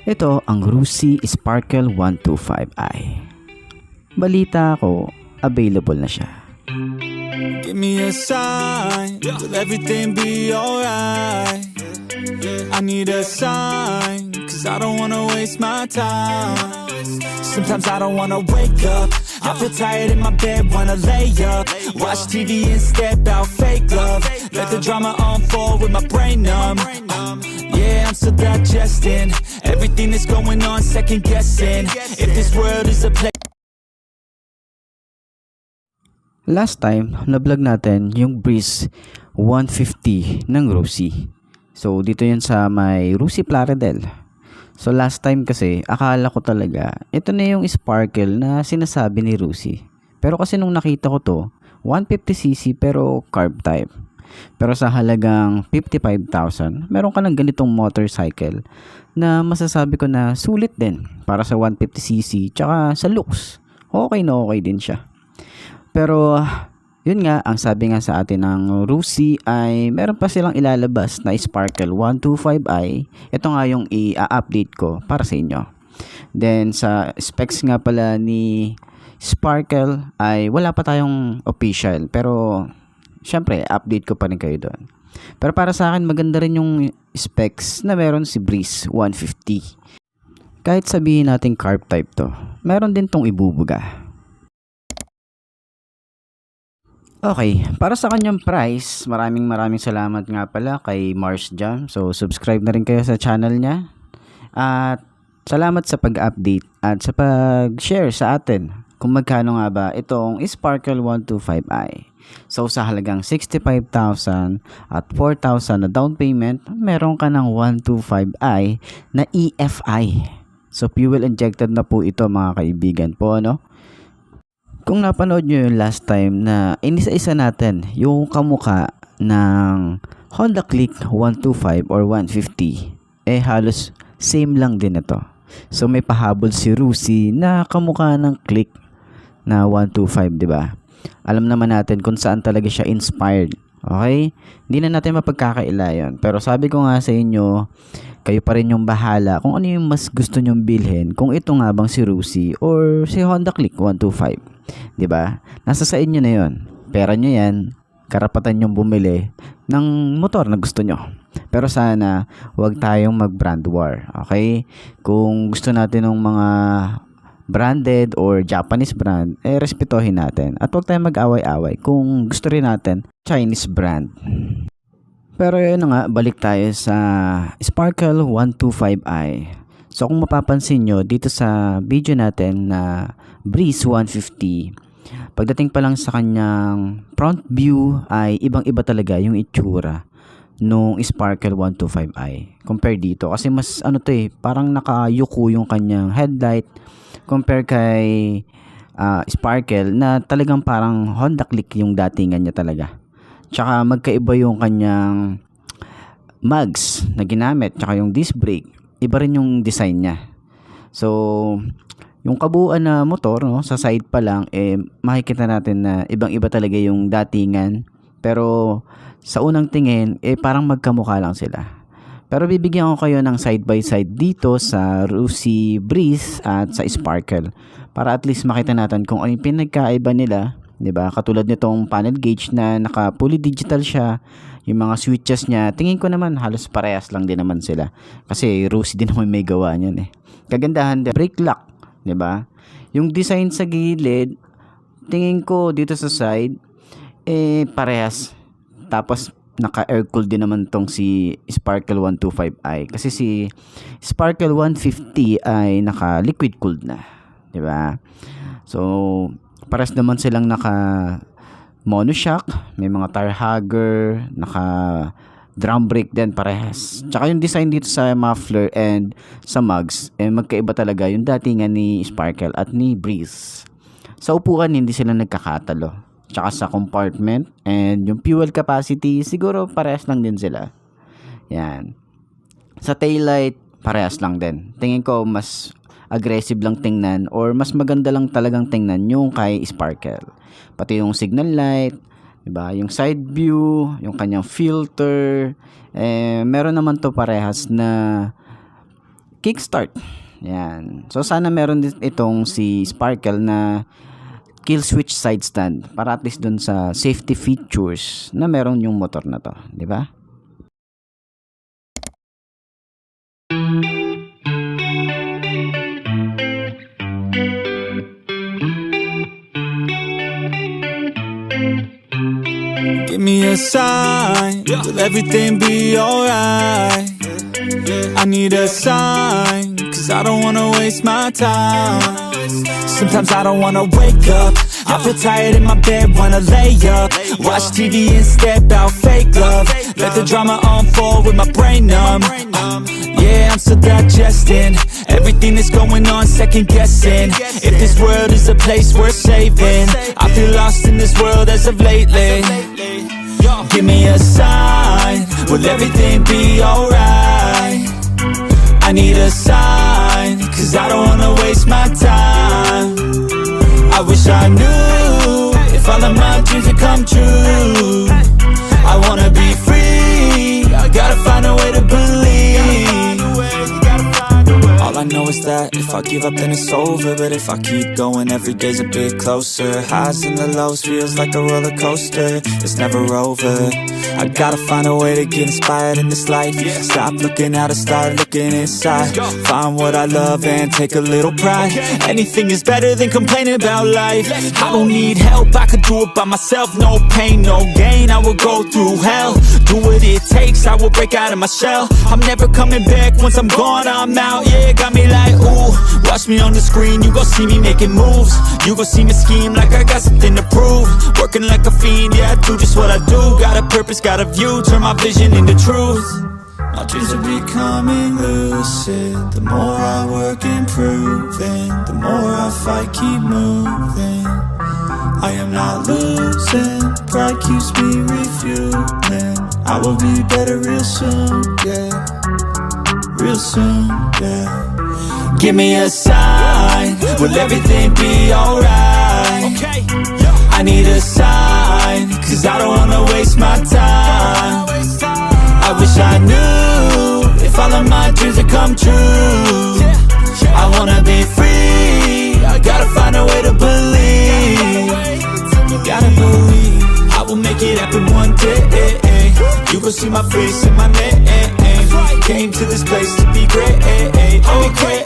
Ito ang Rusi Sparkle 125i. Balita ko, available na siya. Give me a sign, will everything be alright? I need a sign, cause I don't wanna waste my time. Sometimes I don't wanna wake up, I feel tired in my bed, wanna lay up. Watch TV instead, about fake love. Let the drama unfold with my brain numb. Yeah, I'm still digesting everything that's going on, second guessing if this world is a place. Last time, na-vlog natin yung Breeze 150 ng Rusi. So, dito yan sa may Rusi Plaridel. So, last time kasi, akala ko talaga, ito na yung Sparkle na sinasabi ni Rusi. Pero kasi nung nakita ko to, 150cc pero carb type. Pero sa halagang 55,000, meron ka ng ganitong motorcycle na masasabi ko na sulit din para sa 150cc tsaka sa looks. Okay na okay din siya. Pero yun nga, ang sabi nga sa atin ng Rusi ay meron pa silang ilalabas na Sparkle 125i. Ito nga yung i-update ko para sa inyo. Then sa specs nga pala ni Sparkle ay wala pa tayong official, pero syempre update ko pa rin kayo doon. Pero para sa akin maganda rin yung specs na meron si Breeze 150. Kahit sabihin natin carb type to, meron din tong ibubuga. Okay, para sa kanyang price, maraming salamat nga pala kay Mars Jam. So, subscribe na rin kayo sa channel niya. At salamat sa pag-update at sa pag-share sa atin kung magkano nga ba itong Sparkle 125i. So, sa halagang 65,000 at 4,000 na down payment, meron ka ng 125i na EFI. So, fuel injected na po ito mga kaibigan po, ano? Kung napanood nyo yung last time na inisa-isa natin yung kamuka ng Honda Click 125 or 150, halos same lang din ito. So may pahabol si Rusi na kamuka ng Click na 125, di ba? Alam naman natin kung saan talaga siya inspired. Okay? Hindi na natin mapagkakaila yun. Pero sabi ko nga sa inyo, kayo pa rin yung bahala kung ano yung mas gusto nyong bilhin, kung ito nga bang si Rusi or si Honda Click 125. 'Di ba? Nasa sa inyo na 'yon. Pera nyo 'yan, karapatan nyong bumili ng motor na gusto nyo. Pero sana huwag tayong mag-brand war, okay? Kung gusto natin ng mga branded or Japanese brand, respetuhin natin. At huwag tayong mag-away-away kung gusto rin natin Chinese brand. Pero yun na nga, balik tayo sa Sparkle 125i. So kung mapapansin nyo dito sa video natin na Breeze 150, pagdating pa lang sa kanyang front view ay ibang-iba talaga yung itsura nung Sparkle 125i compare dito. Kasi mas ano to parang nakayuko yung kanyang headlight compare kay Sparkle na talagang parang Honda Click yung datingan niya talaga. Tsaka magkaiba yung kanyang mugs na ginamit, tsaka yung disc brake. Iba rin yung design niya. So, yung kabuuan na motor, no, sa side pa lang, makikita natin na ibang-iba talaga yung datingan. Pero, sa unang tingin, parang magkamukha lang sila. Pero bibigyan ko kayo ng side by side dito sa Rusi Breeze at sa Sparkle. Para at least makita natin kung ano yung pinagkaiba nila. 'Di ba? Katulad nitong panel gauge na naka fully digital siya, yung mga switches niya, tingin ko naman halos parehas lang din naman sila. Kasi Rusi din naman may gawa niyan Kagandahan din, brake lock, 'di ba? Yung design sa gilid, tingin ko dito sa side parehas. Tapos naka air cooled din naman tong si Sparkle 125i kasi si Sparkle 150 ay naka liquid cooled na, 'di ba? So pares naman silang naka monoshock, may mga tire hugger, naka drum brake din parehas. Tsaka yung design dito sa muffler and sa mugs, magkaiba talaga yung datingan ni Sparkle at ni Breeze. Sa upuan hindi sila nagkakatalo. Tsaka sa compartment and yung fuel capacity siguro parehas lang din sila. Yan. Sa taillight parehas lang din. Tingin ko mas aggressive lang tingnan or mas maganda lang talagang tingnan yung kay Sparkle. Pati yung signal light, diba? Yung side view, yung kanyang filter, meron naman to parehas na kickstart. Yan. So sana meron din itong si Sparkle na kill switch side stand para at least dun sa safety features na meron yung motor na to, di ba? Give me a sign, will everything be alright? I need a sign, cause I don't wanna waste my time. Sometimes I don't wanna wake up, I feel tired in my bed, wanna lay up. Watch TV instead, about fake love. Let the drama unfold with my brain numb. Yeah, I'm still digesting everything that's going on, second guessing if this world is a place worth saving. I feel lost in this world as of lately. Give me a sign, will everything be alright? I need a sign, cause I don't wanna waste my time. I wish I knew if all of my dreams would come true. I wanna be free, I gotta find a way to believe. All I know is that if I give up then it's over, but if I keep going every day's a bit closer. Highs and the lows feels like a roller coaster, it's never over. I gotta find a way to get inspired in this life. Stop looking out and start looking inside. Find what I love and take a little pride. Anything is better than complaining about life. I don't need help, I could do it by myself. No pain, no gain, I will go through hell. Do what it takes, I will break out of my shell. I'm never coming back, once I'm gone I'm out. Yeah, got me like ooh, watch me on the screen, you gon' see me making moves. You gon' see me scheme like I got something to prove. Working like a fiend, yeah I do just what I do. Got a purpose, got a view, turn my vision into truth. My dreams are becoming lucid. The more I work improving, the more I fight, keep moving. I am not losing, pride keeps me refueling. I will be better real soon, yeah. Real soon, yeah. Give me a sign, will everything be alright? I need a sign, cause I don't wanna waste my time. I wish I knew if all of my dreams would come true. I wanna be free, I gotta find a way to believe. Gotta believe, I will make it happen one day. You gon' see my face in my name. Came to this place to be great. Okay,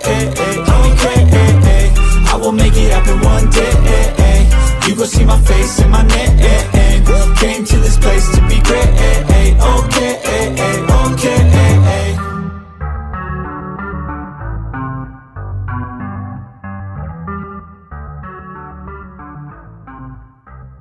I will make it happen one day. You gon' see my face in my name. Came to this place to be great. Okay,